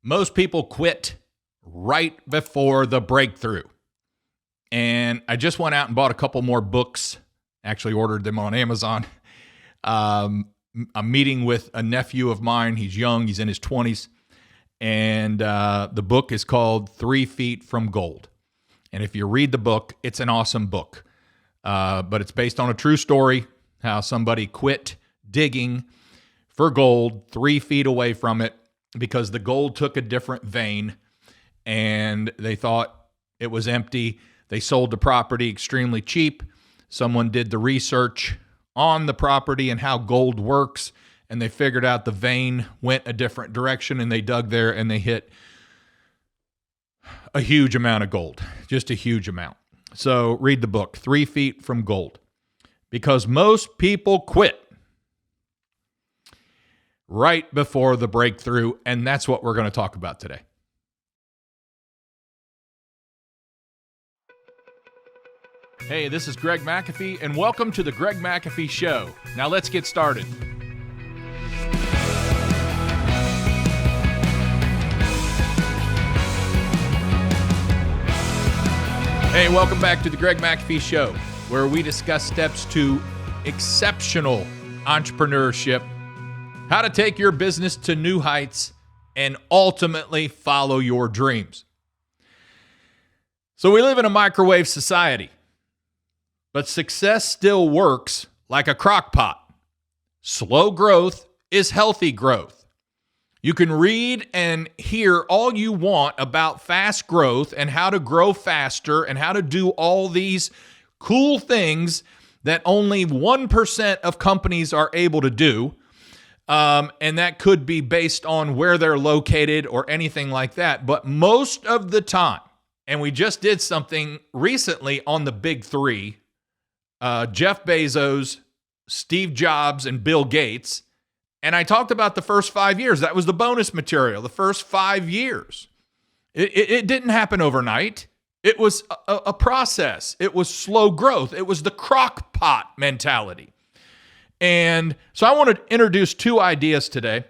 Most people quit right before the breakthrough. And I just went out and bought a couple more books, actually ordered them on Amazon. I'm meeting with a nephew of mine. He's young. He's in his 20s. And the book is called 3 Feet from Gold. And if you read the book, it's an awesome book. But it's based on a true story, how somebody quit digging for gold 3 feet away from it because the gold took a different vein and they thought it was empty. They sold the property extremely cheap. Someone did the research on the property and how gold works, and they figured out the vein went a different direction, and they dug there and they hit a huge amount of gold, just a huge amount. So read the book, 3 Feet from Gold, because most people quit right before the breakthrough, and that's what we're going to talk about today. Hey, this is Greg McAfee, and welcome to the Greg McAfee Show. Now let's get started. Hey, welcome back to the Greg McAfee Show, where we discuss steps to exceptional entrepreneurship, how to take your business to new heights, and ultimately follow your dreams. So we live in a microwave society, but success still works like a crock pot. Slow growth is healthy growth. You can read and hear all you want about fast growth and how to grow faster and how to do all these cool things that only 1% of companies are able to do. And that could be based on where they're located or anything like that. But most of the time, and we just did something recently on the big three, Jeff Bezos, Steve Jobs, and Bill Gates. And I talked about the first 5 years. That was the bonus material, the first 5 years. It didn't happen overnight. It was a process. It was slow growth. It was the crock pot mentality. And so I want to introduce two ideas today.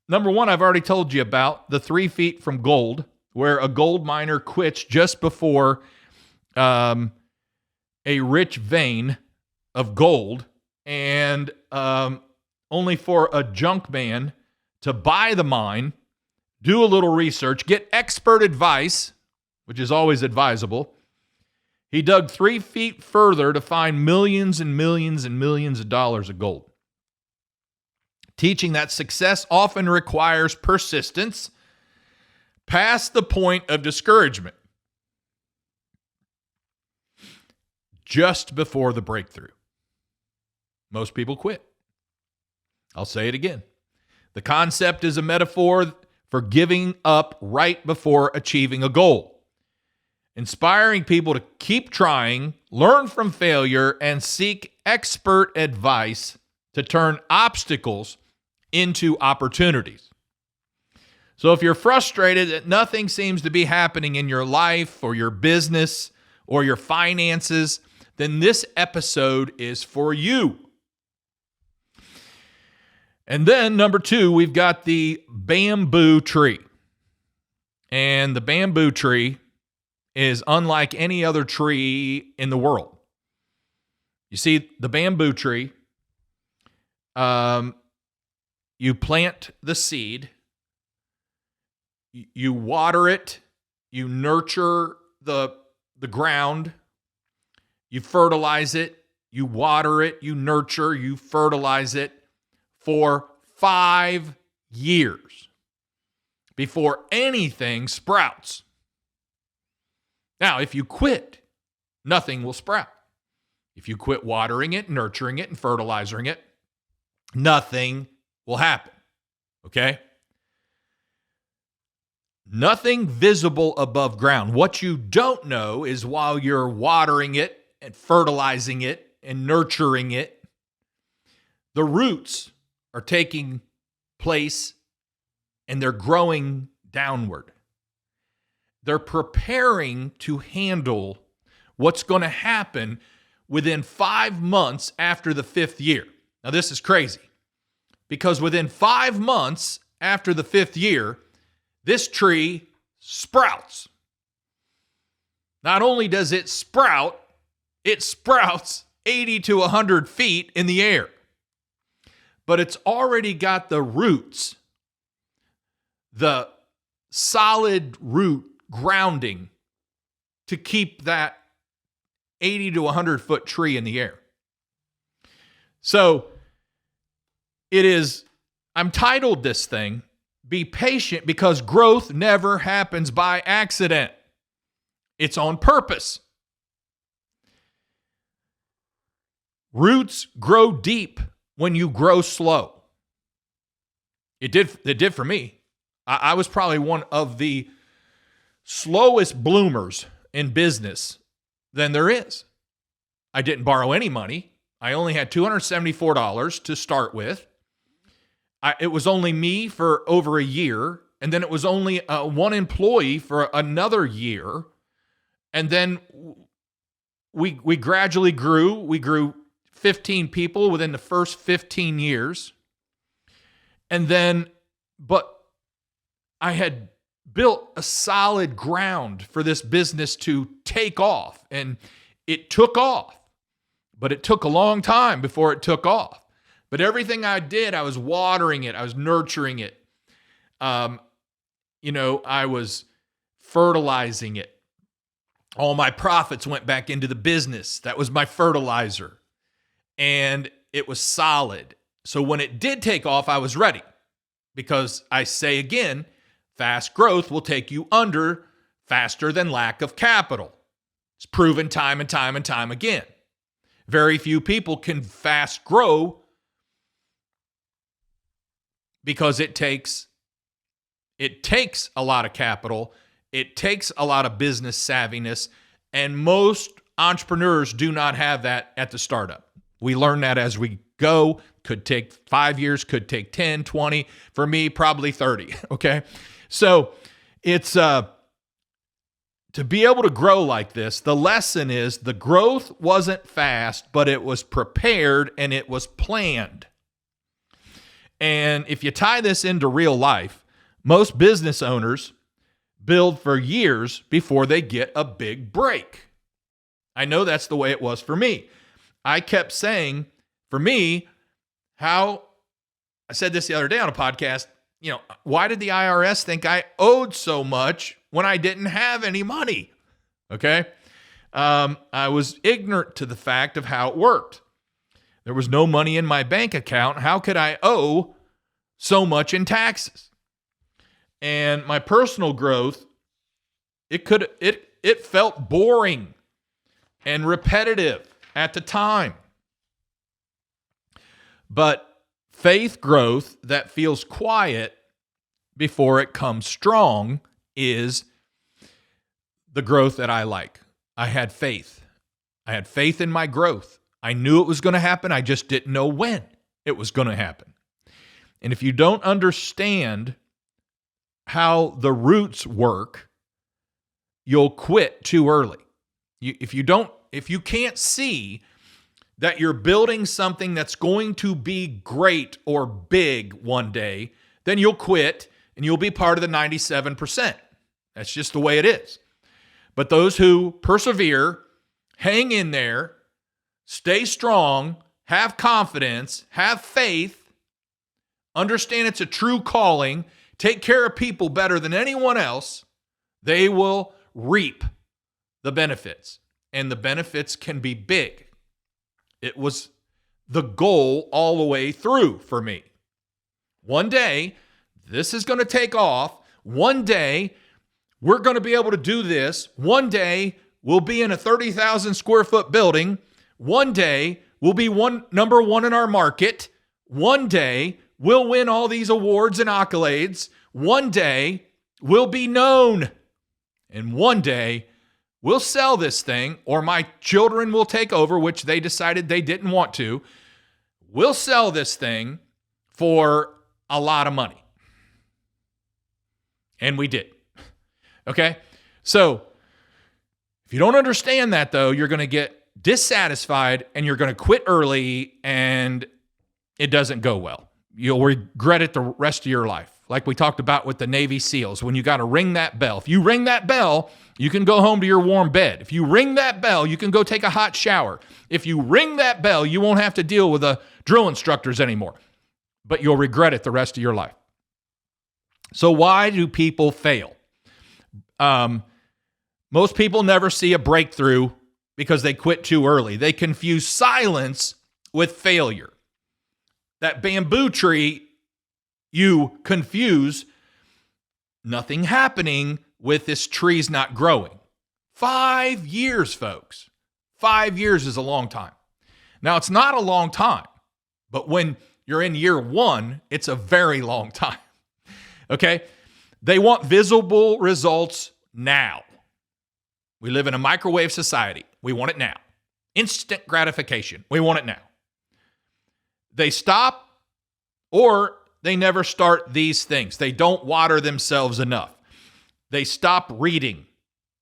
Number one, I've already told you about the 3 feet from gold, where a gold miner quits just before a rich vein of gold, and only for a junk man to buy the mine, do a little research, get expert advice, which is always advisable. He dug 3 feet further to find millions and millions and millions of dollars of gold, teaching that success often requires persistence past the point of discouragement, just before the breakthrough. Most people quit. I'll say it again. The concept is a metaphor for giving up right before achieving a goal, inspiring people to keep trying, learn from failure, and seek expert advice to turn obstacles into opportunities. So if you're frustrated that nothing seems to be happening in your life or your business or your finances, then this episode is for you. And then number two, we've got the bamboo tree. And the bamboo tree is unlike any other tree in the world. You see, the bamboo tree, you plant the seed, you water it, you nurture the ground, you fertilize it, you water it, you nurture, you fertilize it for 5 years before anything sprouts. Now, if you quit, nothing will sprout. If you quit watering it, nurturing it, and fertilizing it, nothing will happen. Okay? Nothing visible above ground. What you don't know is while you're watering it and fertilizing it and nurturing it, the roots are taking place and they're growing downward. They're preparing to handle what's going to happen within 5 months after the 5th year. Now, this is crazy because within 5 months after the 5th year, this tree sprouts. Not only does it sprouts 80 to 100 feet in the air, but it's already got the roots, the solid root grounding to keep that 80 to 100 foot tree in the air. So I'm titled this thing, Be Patient, because growth never happens by accident. It's on purpose. Roots grow deep when you grow slow. It did for me. I was probably one of the slowest bloomers in business than there is. I didn't borrow any money. I only had $274 to start with. It was only me for over a year, and then it was only one employee for another year. And then we gradually grew. We grew 15 people within the first 15 years. And then, but I had built a solid ground for this business to take off, and it took off. But it took a long time before it took off. But everything I did, I was watering it. I was nurturing it. I was fertilizing it. All my profits went back into the business. That was my fertilizer. And it was solid. So when it did take off, I was ready. Because I say again, fast growth will take you under faster than lack of capital. It's proven time and time and time again. Very few people can fast grow because it takes a lot of capital. It takes a lot of business savviness, and most entrepreneurs do not have that at the startup. We learn that as we go. Could take 5 years, could take 10, 20. For me, probably 30, okay? So it's to be able to grow like this, the lesson is the growth wasn't fast, but it was prepared and it was planned. And if you tie this into real life, most business owners build for years before they get a big break. I know that's the way it was for me. I kept saying, for me, I said this the other day on a podcast, why did the IRS think I owed so much when I didn't have any money? Okay? I was ignorant to the fact of how it worked. There was no money in my bank account. How could I owe so much in taxes? And my personal growth, it felt boring and repetitive at the time. But faith growth that feels quiet before it comes strong is the growth that I like. I had faith. I had faith in my growth. I knew it was going to happen. I just didn't know when it was going to happen. And if you don't understand how the roots work, you'll quit too early. If you can't see that you're building something that's going to be great or big one day, then you'll quit and you'll be part of the 97%. That's just the way it is. But those who persevere, hang in there, stay strong, have confidence, have faith, understand it's a true calling, take care of people better than anyone else, they will reap the benefits. And the benefits can be big. It was the goal all the way through for me. One day, this is going to take off. One day, we're going to be able to do this. One day, we'll be in a 30,000 square foot building. One day, we'll be number one in our market. One day, we'll win all these awards and accolades. One day, we'll be known. And one day, we'll sell this thing, or my children will take over, which they decided they didn't want to. We'll sell this thing for a lot of money. And we did. Okay? So, if you don't understand that, though, you're going to get dissatisfied and you're going to quit early and it doesn't go well. You'll regret it the rest of your life. like we talked about with the Navy SEALs, when you got to ring that bell. If you ring that bell, you can go home to your warm bed. If you ring that bell, you can go take a hot shower. If you ring that bell, you won't have to deal with the drill instructors anymore, but you'll regret it the rest of your life. So why do people fail? Most people never see a breakthrough because they quit too early. They confuse silence with failure. That bamboo tree, you confuse nothing happening with this tree's not growing. 5 years, folks. 5 years is a long time. Now, it's not a long time, but when you're in year 1, it's a very long time. Okay? They want visible results now. We live in a microwave society. We want it now. Instant gratification. We want it now. They stop or they never start these things. They don't water themselves enough. They stop reading.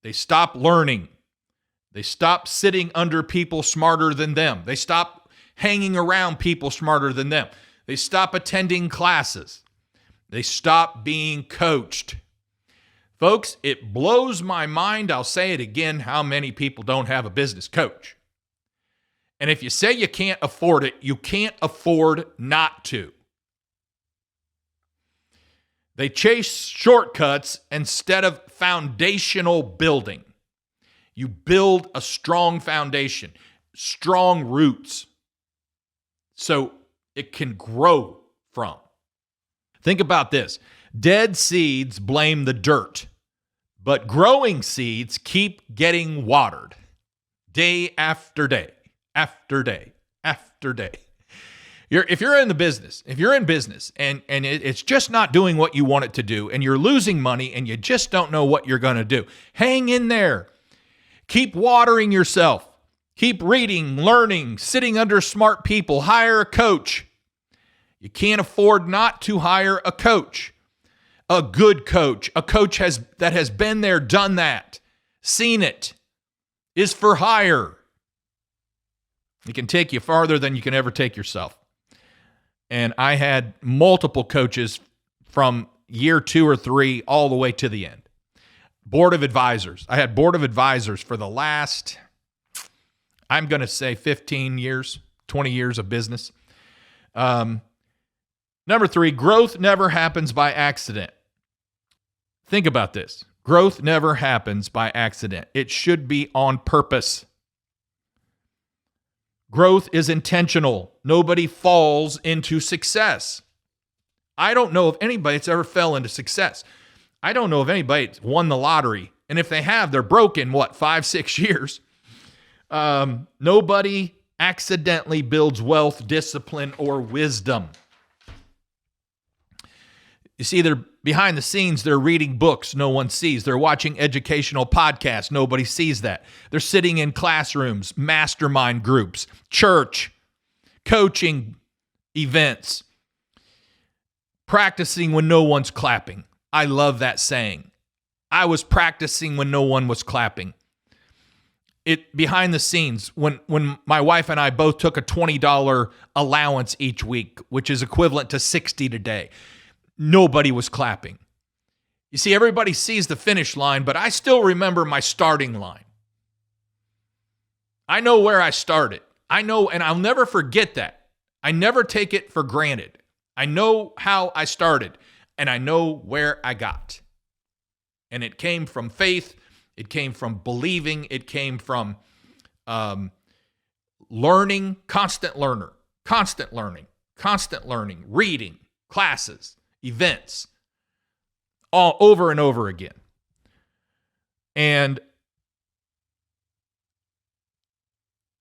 They stop learning. They stop sitting under people smarter than them. They stop hanging around people smarter than them. They stop attending classes. They stop being coached. Folks, it blows my mind, I'll say it again, how many people don't have a business coach. And if you say you can't afford it, you can't afford not to. They chase shortcuts instead of foundational building. You build a strong foundation, strong roots, so it can grow from. Think about this. Dead seeds blame the dirt, but growing seeds keep getting watered day after day, after day, after day. If you're in business and it's just not doing what you want it to do, and you're losing money and you just don't know what you're going to do, hang in there. Keep watering yourself. Keep reading, learning, sitting under smart people. Hire a coach. You can't afford not to hire a coach. A good coach. A coach that has been there, done that, seen it, is for hire. It can take you farther than you can ever take yourself. And I had multiple coaches from year 2 or 3 all the way to the end. Board of advisors. I had board of advisors for the last, I'm going to say 15 years, 20 years of business. Number 3, growth never happens by accident. Think about this. Growth never happens by accident. It should be on purpose. Growth is intentional. Nobody falls into success. I don't know of anybody that's ever fell into success. I don't know of anybody that's won the lottery. And if they have, they're broken, 5-6 years. Nobody accidentally builds wealth, discipline, or wisdom. You see, they're behind the scenes, they're reading books no one sees. They're watching educational podcasts. Nobody sees that. They're sitting in classrooms, mastermind groups, church, coaching events, practicing when no one's clapping. I love that saying. I was practicing when no one was clapping. It behind the scenes, when my wife and I both took a $20 allowance each week, which is equivalent to $60 today. Nobody was clapping. You see, everybody sees the finish line, but I still remember my starting line. I know where I started. I know, and I'll never forget that. I never take it for granted. I know how I started, and I know where I got. And it came from faith. It came from believing. It came from learning, constant learning, reading, classes, events, all over and over again. And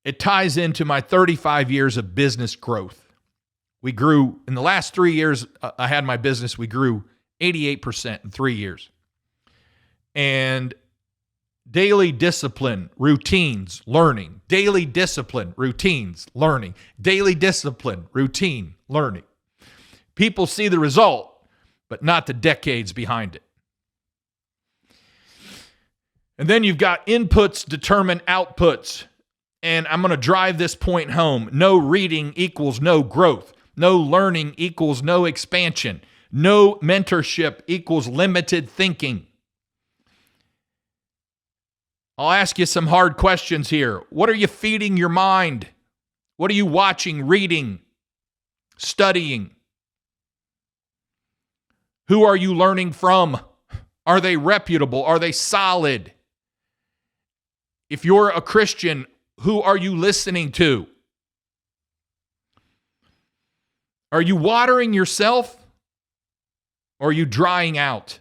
it ties into my 35 years of business growth. We grew, in the last 3 years I had my business, we grew 88% in 3 years. And daily discipline, routines, learning. Daily discipline, routines, learning. Daily discipline, routine, learning. People see the result, but not the decades behind it. And then you've got inputs determine outputs. And I'm going to drive this point home. No reading equals no growth. No learning equals no expansion. No mentorship equals limited thinking. I'll ask you some hard questions here. What are you feeding your mind? What are you watching, reading, studying? Who are you learning from? Are they reputable? Are they solid? If you're a Christian, who are you listening to? Are you watering yourself or are you drying out?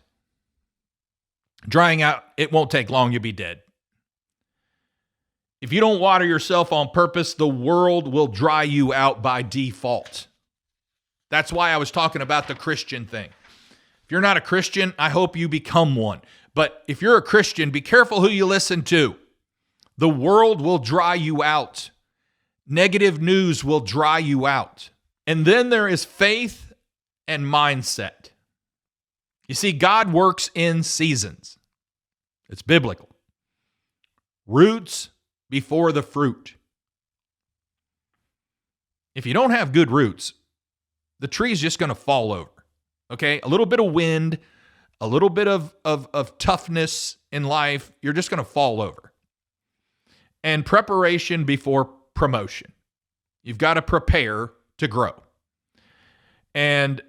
Drying out, it won't take long, you'll be dead. If you don't water yourself on purpose, the world will dry you out by default. That's why I was talking about the Christian thing. If you're not a Christian, I hope you become one. But if you're a Christian, be careful who you listen to. The world will dry you out. Negative news will dry you out. And then there is faith and mindset. You see, God works in seasons. It's biblical. Roots before the fruit. If you don't have good roots, the tree's just going to fall over. Okay? A little bit of wind, a little bit of toughness in life, you're just going to fall over. And preparation before promotion. You've got to prepare to grow. And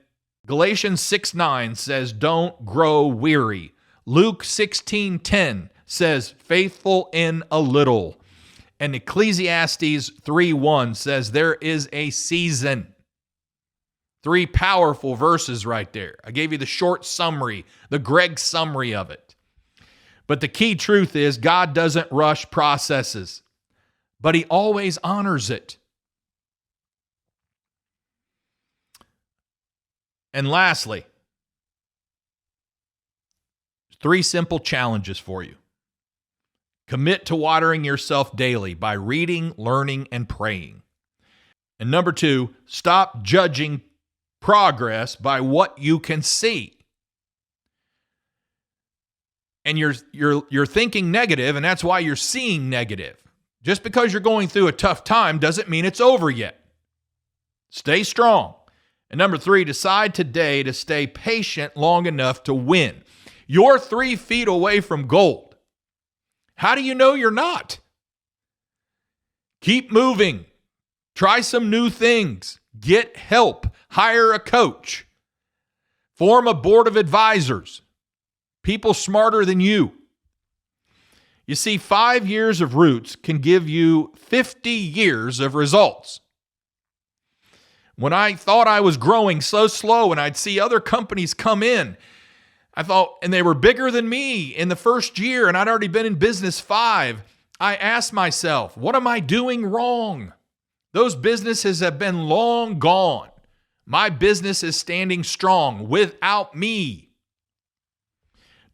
Galatians 6:9 says, don't grow weary. Luke 16:10 says, faithful in a little. And Ecclesiastes 3:1 says, there is a season. 3 powerful verses right there. I gave you the short summary, the Greg summary of it. But the key truth is God doesn't rush processes, but he always honors it. And lastly, 3 simple challenges for you. Commit to watering yourself daily by reading, learning, and praying. And number 2, stop judging progress by what you can see. And you're thinking negative, and that's why you're seeing negative. Just because you're going through a tough time doesn't mean it's over yet. Stay strong. And number 3, decide today to stay patient long enough to win. You're 3 feet away from gold. How do you know you're not? Keep moving. Try some new things. Get help. Hire a coach. Form a board of advisors. People smarter than you. You see, 5 years of roots can give you 50 years of results. When I thought I was growing so slow and I'd see other companies come in, I thought, and they were bigger than me in the first year, and I'd already been in business 5. I asked myself, what am I doing wrong? Those businesses have been long gone. My business is standing strong without me.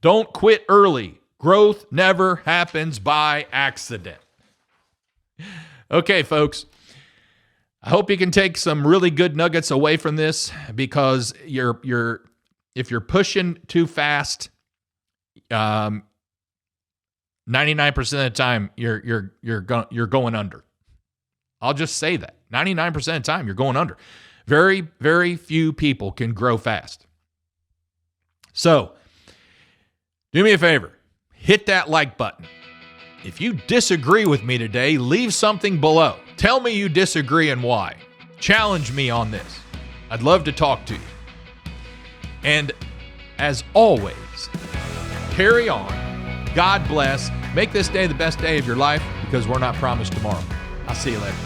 Don't quit early. Growth never happens by accident. Okay, folks. I hope you can take some really good nuggets away from this, because if you're pushing too fast, 99% of the time you're going under. I'll just say that. 99% of the time you're going under. Very, very few people can grow fast. So, do me a favor. Hit that like button. If you disagree with me today, leave something below. Tell me you disagree and why. Challenge me on this. I'd love to talk to you. And as always, carry on. God bless. Make this day the best day of your life, because we're not promised tomorrow. I'll see you later.